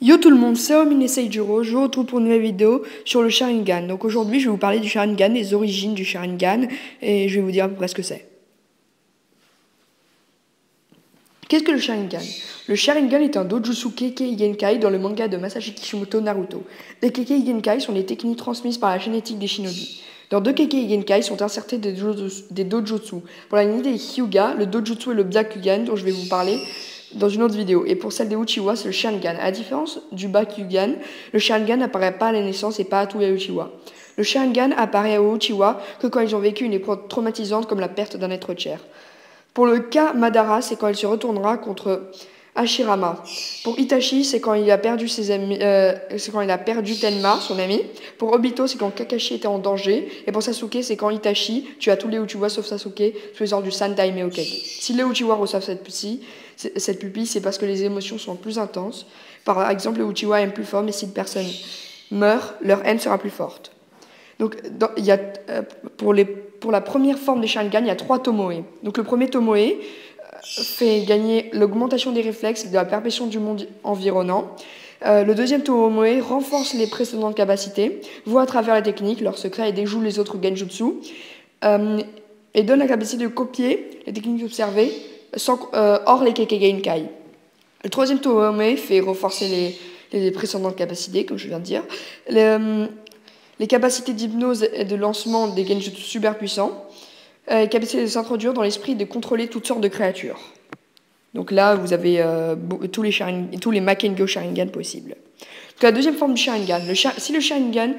Yo tout le monde, c'est Omine Seijuro, je vous retrouve pour une nouvelle vidéo sur le Sharingan. Donc aujourd'hui je vais vous parler du Sharingan, des origines du Sharingan, et je vais vous dire à peu près ce que c'est. Qu'est-ce que le Sharingan? Le Sharingan est un dojutsu Kekkei Genkai dans le manga de Masashi Kishimoto Naruto. Les Kekkei Genkai sont les techniques transmises par la génétique des shinobi. Dans deux Kekkei Genkai sont insertés des dojutsu. Pour la lignée des Hyuga, le dojutsu est le Byakugan dont je vais vous parler dans une autre vidéo. Et pour celle des Uchiwa, c'est le Sharingan. À la différence du Byakugan, le Sharingan n'apparaît pas à la naissance et pas à tous les Uchiwa. Le Sharingan apparaît aux Uchiwa que quand ils ont vécu une épreuve traumatisante comme la perte d'un être cher. Pour le cas Madara, c'est quand il se retournera contre Hashirama. Pour Itachi, c'est quand il a perdu ses amis, c'est quand il a perdu Tenma, son ami. Pour Obito, c'est quand Kakashi était en danger. Et pour Sasuke, c'est quand Itachi tue à tous les Uchiwa sauf Sasuke sous les ordres du Sandaime Hokage. Si les Uchiwa reçoivent cette pupille, c'est parce que les émotions sont plus intenses. Par exemple, les Uchiwa aiment plus fort, mais si une personne meurt, leur haine sera plus forte. Donc, pour la première forme des Sharingan, il y a 3 Tomoe. Donc, le premier Tomoe fait gagner l'augmentation des réflexes et de la perception du monde environnant. Le deuxième Tomoe renforce les précédentes capacités, voit à travers les techniques, leurs secrets et déjoue les autres genjutsu, et donne la capacité de copier les techniques observées hors les Kekkei Genkai. Le troisième Tomoe fait renforcer les précédentes capacités, comme je viens de dire. Les capacités d'hypnose et de lancement des genjutsu super puissants, capacité de s'introduire dans l'esprit et de contrôler toutes sortes de créatures. Donc là, vous avez tous les Makengo Sharingan possibles. Donc la deuxième forme du Sharingan. Si le Sharingan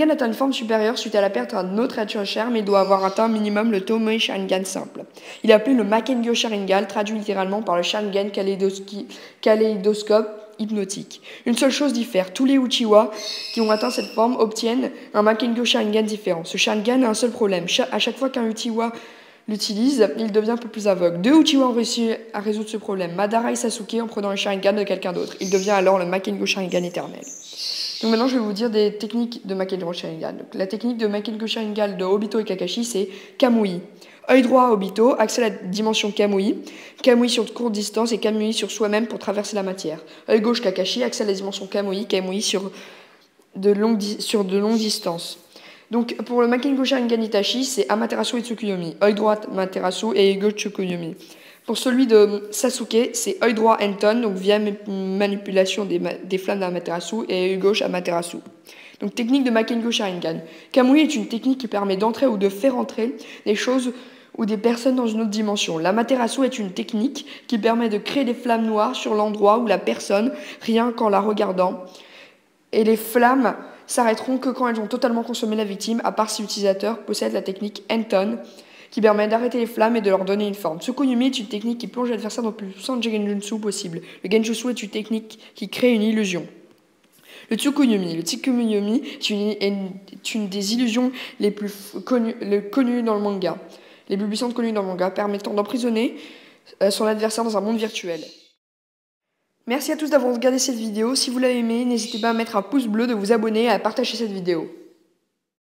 atteint une forme supérieure suite à la perte d'un autre être cher, mais il doit avoir atteint minimum le Tomoe Sharingan simple. Il est appelé le Makengo Sharingan, traduit littéralement par le Sharingan kaléidoscope hypnotique. Une seule chose diffère, tous les Uchiwa qui ont atteint cette forme obtiennent un Makengo Sharingan différent. Ce Sharingan a un seul problème, à chaque fois qu'un Uchiwa l'utilise, il devient un peu plus aveugle. 2 Uchiwa ont réussi à résoudre ce problème, Madara et Sasuke en prenant le Sharingan de quelqu'un d'autre. Il devient alors le Makengo Sharingan éternel. Donc maintenant je vais vous dire des techniques de Makengo Sharingan. Donc, la technique de Makengo Sharingan de Obito et Kakashi, c'est Kamui. Œil droit Obito, accès à la dimension Kamui. Kamui sur courte distance et Kamui sur soi-même pour traverser la matière. Œil gauche Kakashi, accès à la dimension Kamui. Kamui sur de longues distances. Donc pour le Makengo Sharingan Itachi, c'est Amaterasu et Tsukuyomi. Œil droit Amaterasu et œil gauche Tsukuyomi. Pour celui de Sasuke, c'est œil droit Enton, donc via manipulation des flammes d'Amaterasu, et œil gauche Amaterasu. Donc technique de Makengo Sharingan. Kamui est une technique qui permet d'entrer ou de faire entrer des choses ou des personnes dans une autre dimension. L'Amaterasu est une technique qui permet de créer des flammes noires sur l'endroit où la personne, rien qu'en la regardant. Et les flammes s'arrêteront que quand elles ont totalement consommé la victime, à part si l'utilisateur possède la technique Enton, qui permet d'arrêter les flammes et de leur donner une forme. Tsukuyomi est une technique qui plonge l'adversaire dans le plus puissant genjutsu possible. Le genjutsu est une technique qui crée une illusion. Le Tsukuyomi est une des illusions les plus connues dans le manga, les plus puissantes connues dans le manga, permettant d'emprisonner son adversaire dans un monde virtuel. Merci à tous d'avoir regardé cette vidéo. Si vous l'avez aimé, n'hésitez pas à mettre un pouce bleu, de vous abonner et à partager cette vidéo.